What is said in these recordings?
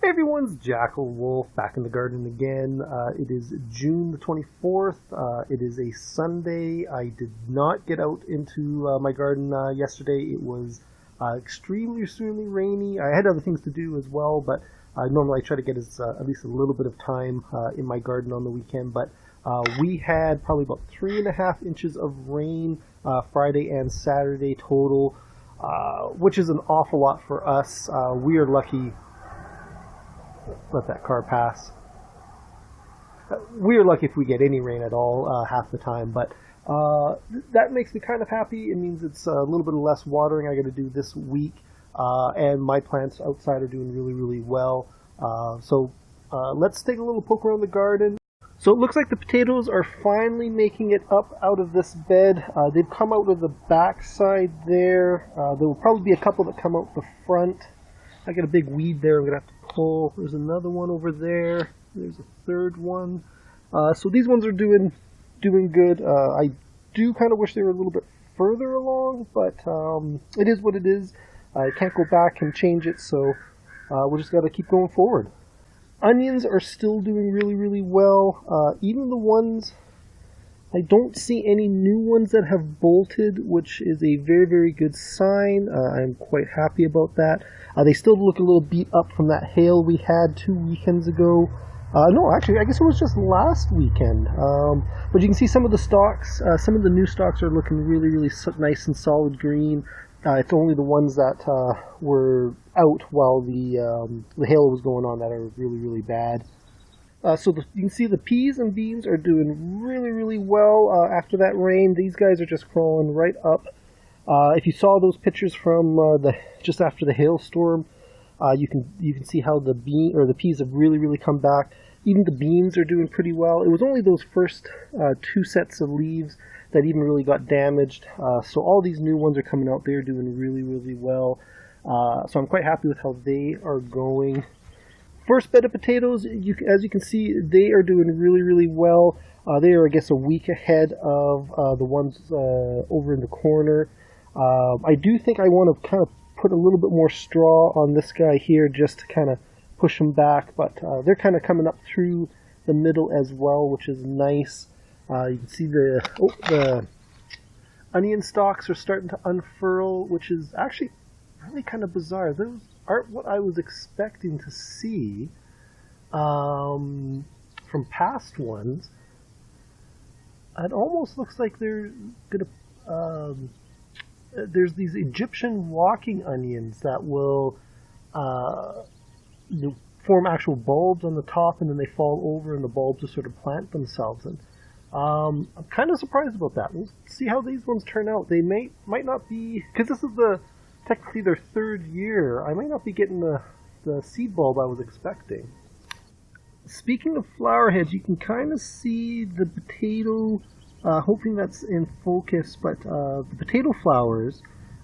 Hey everyone's JackelWolf back in the garden again. It is June the 24th. It is a Sunday. I did not get out into my garden yesterday. It was extremely rainy. I had other things to do as well, but normally I try to get at least a little bit of time in my garden on the weekend. But we had probably about 3.5 inches of rain Friday and Saturday total, which is an awful lot for us. We are lucky. Let that car pass. We are lucky if we get any rain at all half the time, but that makes me kind of happy. It means it's a little bit less watering I got to do this week, and my plants outside are doing really well. So let's take a little poke around the garden. So it looks like the potatoes are finally making it up out of this bed. They've come out of the back side there. There will probably be a couple that come out the front. I got a big weed there I'm going to have to pull. There's another one over there. There's a third one. So these ones are doing good. I do kind of wish they were a little bit further along, but it is what it is. I can't go back and change it, so we just got to keep going forward. Onions are still doing really well. Even the ones, I don't see any new ones that have bolted, which is a very good sign. I'm quite happy about that. They still look a little beat up from that hail we had 2 weekends ago. No, actually, I guess it was just last weekend. But you can see some of the stalks, some of the new stalks are looking really nice and solid green. It's only the ones that were out while the hail was going on that are really bad. So you can see the peas and beans are doing really well after that rain. These guys are just crawling right up. If you saw those pictures from just after the hailstorm, you can see how the peas have really come back. Even the beans are doing pretty well. It was only those first 2 sets of leaves that even really got damaged. So all these new ones are coming out. They're doing really well. So I'm quite happy with how they are going. First bed of potatoes, as you can see, they are doing really well. They are, I guess, a week ahead of the ones over in the corner. I do think I want to kind of put a little bit more straw on this guy here just to kind of push him back, but they're kind of coming up through the middle as well, which is nice. You can see the onion stalks are starting to unfurl, which is actually really kind of bizarre. Those aren't what I was expecting to see from past ones. It almost looks like they're gonna there's these Egyptian walking onions that will form actual bulbs on the top, and then they fall over and the bulbs just sort of plant themselves. And I'm kind of surprised about that. We'll see how these ones turn out. They might not be, because this is technically their 3rd year. I might not be getting the seed bulb I was expecting. Speaking of flower heads, you can kind of see the potato. Hoping that's in focus, but the potato flowers.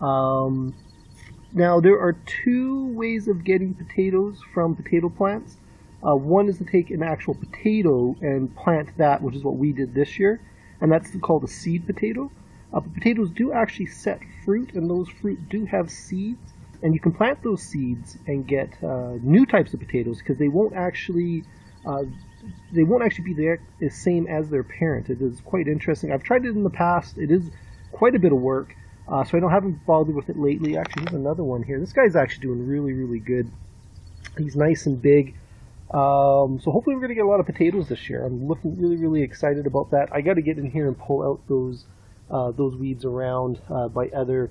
Now there are 2 ways of getting potatoes from potato plants. One is to take an actual potato and plant that, which is what we did this year, and that's called a seed potato. But potatoes do actually set fruit, and those fruit do have seeds, and you can plant those seeds and get new types of potatoes, because they won't actually be the same as their parent. It is quite interesting. I've tried it in the past. It is quite a bit of work, so I haven't bothered with it lately. Actually, here's another one here. This guy's actually doing really good. He's nice and big. So hopefully we're going to get a lot of potatoes this year. I'm looking really excited about that. I got to get in here and pull out those weeds around by other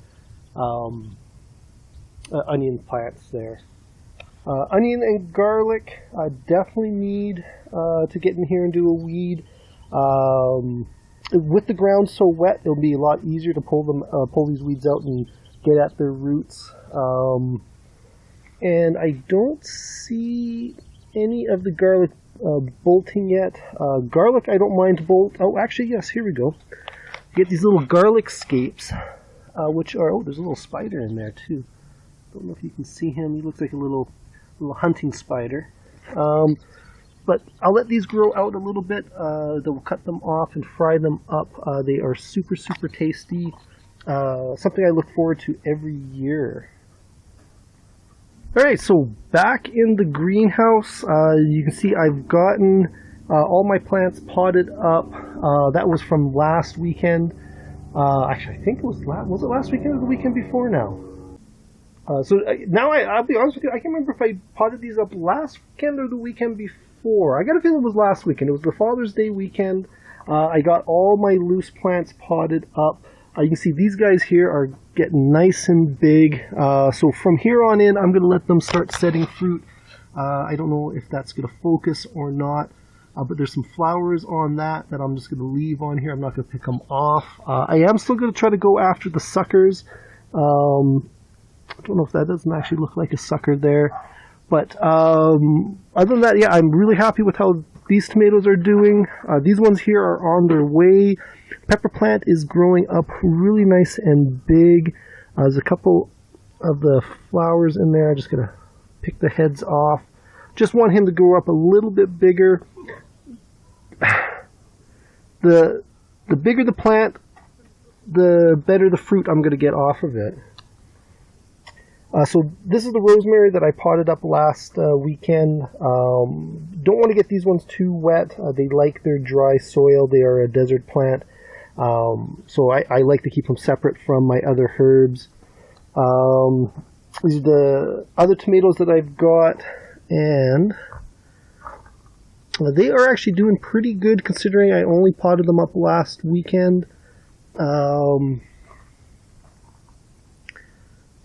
onion plants there. Onion and garlic definitely need to get in here and do a weed. With the ground so wet, it'll be a lot easier to pull these weeds out and get at their roots. And I don't see any of the garlic bolting yet. Garlic, I don't mind to bolt. Oh, actually, yes. Here we go. Get these little garlic scapes, which are there's a little spider in there too. Don't know if you can see him. He looks like a little hunting spider. But I'll let these grow out a little bit. Then we'll cut them off and fry them up. They are super tasty. Something I look forward to every year. Alright, so back in the greenhouse, you can see I've gotten all my plants potted up. That was from last weekend. Actually, I think it was it last weekend or the weekend before now? Now I'll be honest with you, I can't remember if I potted these up last weekend or the weekend before. I got a feeling it was last weekend. It was the Father's Day weekend. I got all my loose plants potted up. You can see these guys here are getting nice and big. So from here on in, I'm going to let them start setting fruit. I don't know if that's going to focus or not, but there's some flowers on that I'm just going to leave on here. I'm not going to pick them off. I am still going to try to go after the suckers. I don't know if that doesn't actually look like a sucker there. But other than that, yeah, I'm really happy with how these tomatoes are doing. These ones here are on their way. Pepper plant is growing up really nice and big. There's a couple of the flowers in there. I'm just going to pick the heads off. Just want him to grow up a little bit bigger. The bigger the plant, the better the fruit I'm going to get off of it. So this is the rosemary that I potted up last weekend. Don't want to get these ones too wet. They like their dry soil. They are a desert plant. So I like to keep them separate from my other herbs. These are the other tomatoes that I've got, and they are actually doing pretty good considering I only potted them up last weekend.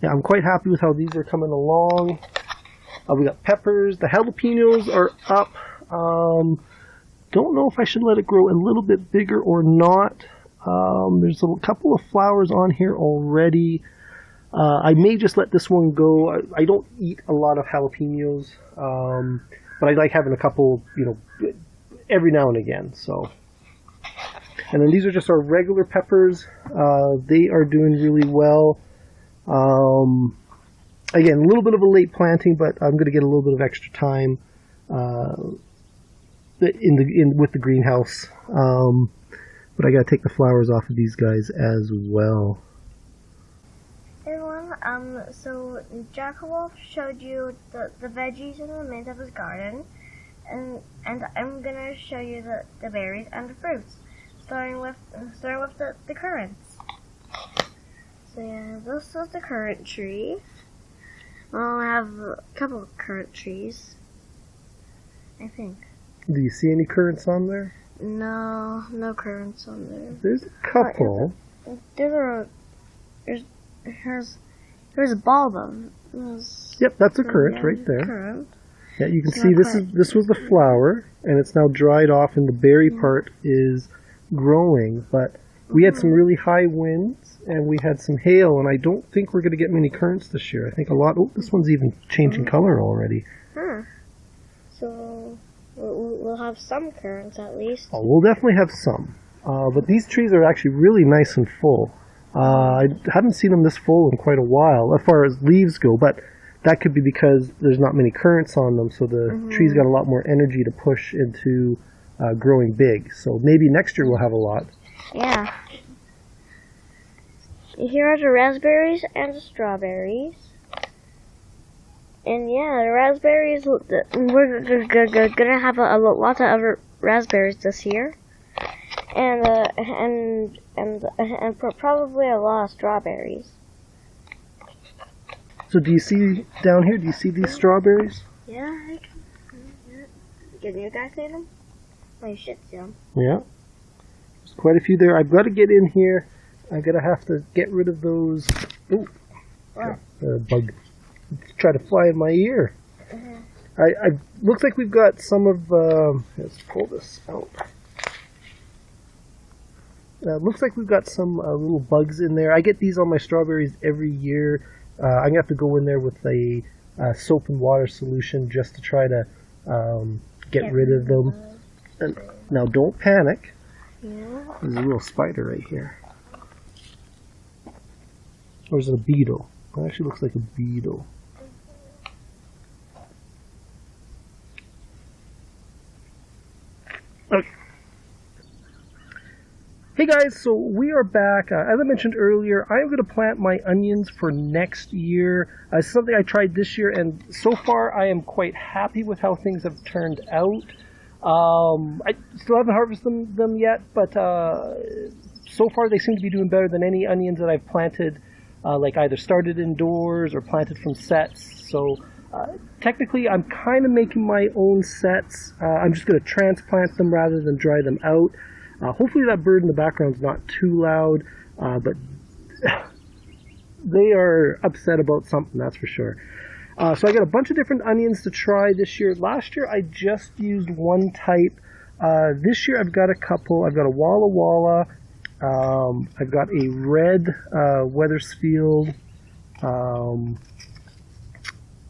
Yeah, I'm quite happy with how these are coming along. We got peppers. The jalapenos are up. Don't know if I should let it grow a little bit bigger or not. There's a couple of flowers on here already. I may just let this one go. I don't eat a lot of jalapenos, but I like having a couple, every now and again. So, and then these are just our regular peppers. They are doing really well. Again, a little bit of a late planting, but I'm going to get a little bit of extra time with the greenhouse. But I got to take the flowers off of these guys as well. Hey everyone, so JackelWolf showed you the veggies in the midst of his garden, and I'm gonna show you the berries and the fruits, starting with the currants. So yeah, this is the currant tree. Well, I have a couple of currant trees, I think. Do you see any currants on there? No currants on there. There's a couple. There's a bulb of. Yep, that's a currant right there. Currant. Yeah, you can see this was the flower, and it's now dried off, and the berry part is growing. But we had some really high winds, and we had some hail, and I don't think we're going to get many currants this year. I think a lot. Oh, this one's even changing color already. Huh. So we'll have some currants at least. Oh, we'll definitely have some. But these trees are actually really nice and full. I haven't seen them this full in quite a while, as far as leaves go, but that could be because there's not many currants on them, so the tree's got a lot more energy to push into growing big. So maybe next year we'll have a lot. Yeah. Here are the raspberries and the strawberries. And yeah, the raspberries, we're gonna have a lot of other raspberries this year. And probably a lot of strawberries. So do you see down here, do you see these strawberries? Yeah, I can. Can you guys see them? Oh, you should see them. Yeah. There's quite a few there. I've got to get in here. I'm going to have to get rid of those. Ooh. Wow. Bug. Try to fly in my ear. Looks like we've got some of, let's pull this out. Looks like we've got some little bugs in there. I get these on my strawberries every year. I'm going to have to go in there with a soap and water solution just to try to get rid of them. And now don't panic. Yeah. There's a little spider right here. Or is it a beetle? It actually looks like a beetle. Okay. Hey guys, so we are back. As I mentioned earlier, I'm going to plant my onions for next year. It's something I tried this year, and so far I am quite happy with how things have turned out. I still haven't harvested them yet, but so far they seem to be doing better than any onions that I've planted, like either started indoors or planted from sets. So technically I'm kind of making my own sets. I'm just going to transplant them rather than dry them out. Hopefully that bird in the background is not too loud, but they are upset about something, that's for sure. So I got a bunch of different onions to try this year. Last year I just used one type. This year I've got a couple. I've got a Walla Walla. I've got a red Weathersfield,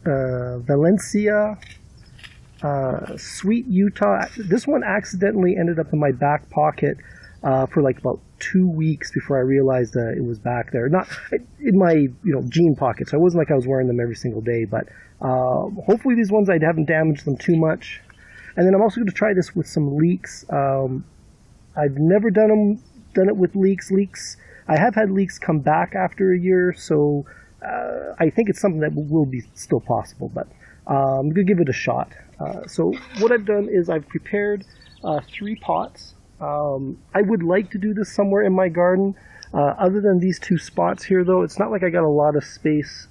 Valencia, Sweet Utah. This one accidentally ended up in my back pocket for like about 2 weeks before I realized it was back there. Not in my jean pocket, so it wasn't like I was wearing them every single day. But hopefully these ones I haven't damaged them too much. And then I'm also going to try this with some leeks. I've never done it with leeks. I have had leeks come back after a year, so I think it's something that will be still possible. But I'm going to give it a shot. So what I've done is I've prepared 3 pots. I would like to do this somewhere in my garden. Other than these 2 spots here, though, it's not like I got a lot of space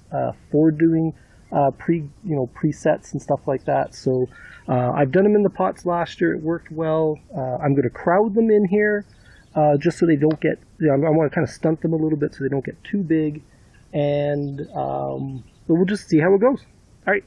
for doing presets and stuff like that. So I've done them in the pots last year. It worked well. I'm going to crowd them in here just so they don't get. I want to kind of stunt them a little bit so they don't get too big, and but we'll just see how it goes. All right.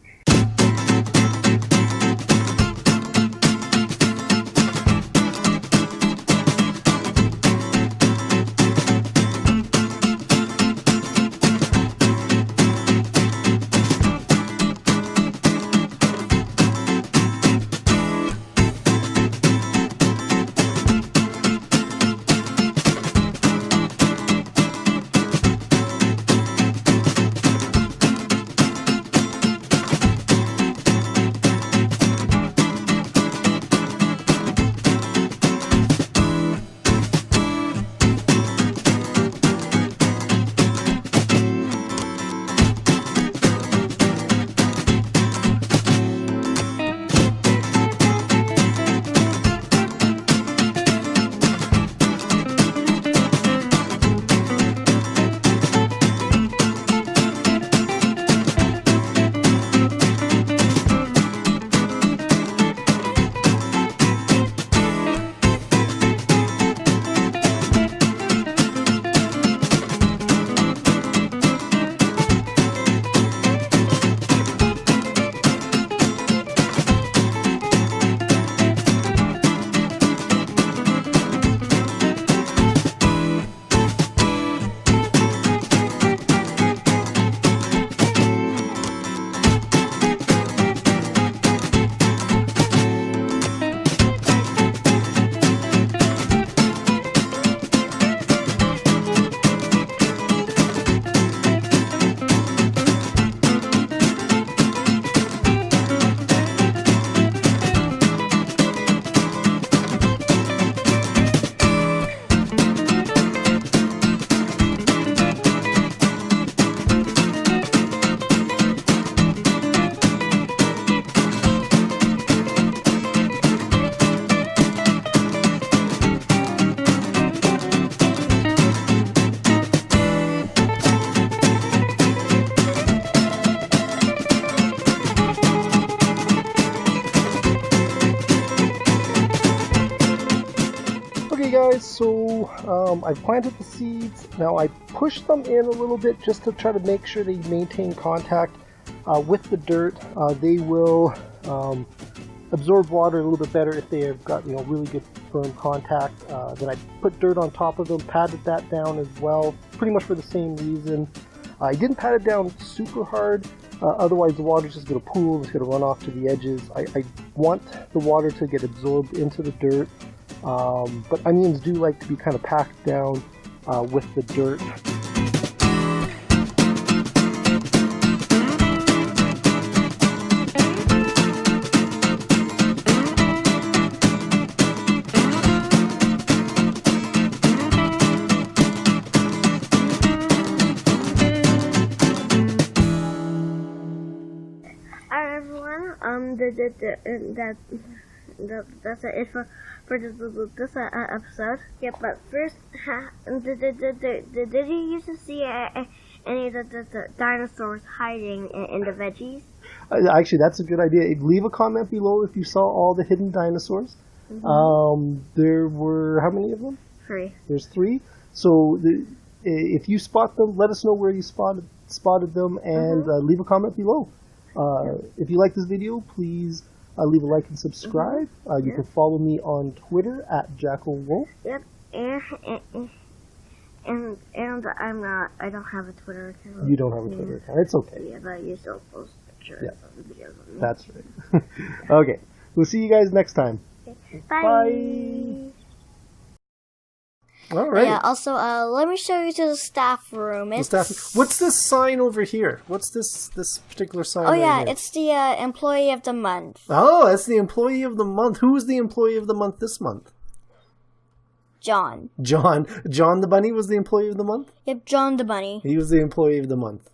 Guys, so I've planted the seeds. Now I pushed them in a little bit just to try to make sure they maintain contact with the dirt. They will absorb water a little bit better if they have got really good firm contact. Then I put dirt on top of them, patted that down as well, pretty much for the same reason. I didn't pat it down super hard, otherwise the water's just going to pool, it's going to run off to the edges. I want the water to get absorbed into the dirt. But onions do like to be kind of packed down with the dirt. everyone. That's it for this episode. Yeah, but first, did you used to see any of the dinosaurs hiding in the veggies? Actually, that's a good idea. Leave a comment below if you saw all the hidden dinosaurs. There were, how many of them? 3. There's 3. So if you spot them, let us know where you spotted them, and leave a comment below. If you like this video, please leave a like and subscribe. You can follow me on Twitter at JackelWolf. Yep, and I don't have a Twitter account. You don't have a Twitter account. It's okay. Yeah, but you still post pictures of the videos of me. That's right. Okay, we'll see you guys next time. Okay. Bye. All right. Yeah. Also, let me show you to the staff room. What's this sign over here? What's this particular sign? Oh right yeah, here? it's the employee of the month. Oh, that's the employee of the month. Who is the employee of the month this month? John. John the bunny was the employee of the month? Yep, John the bunny. He was the employee of the month.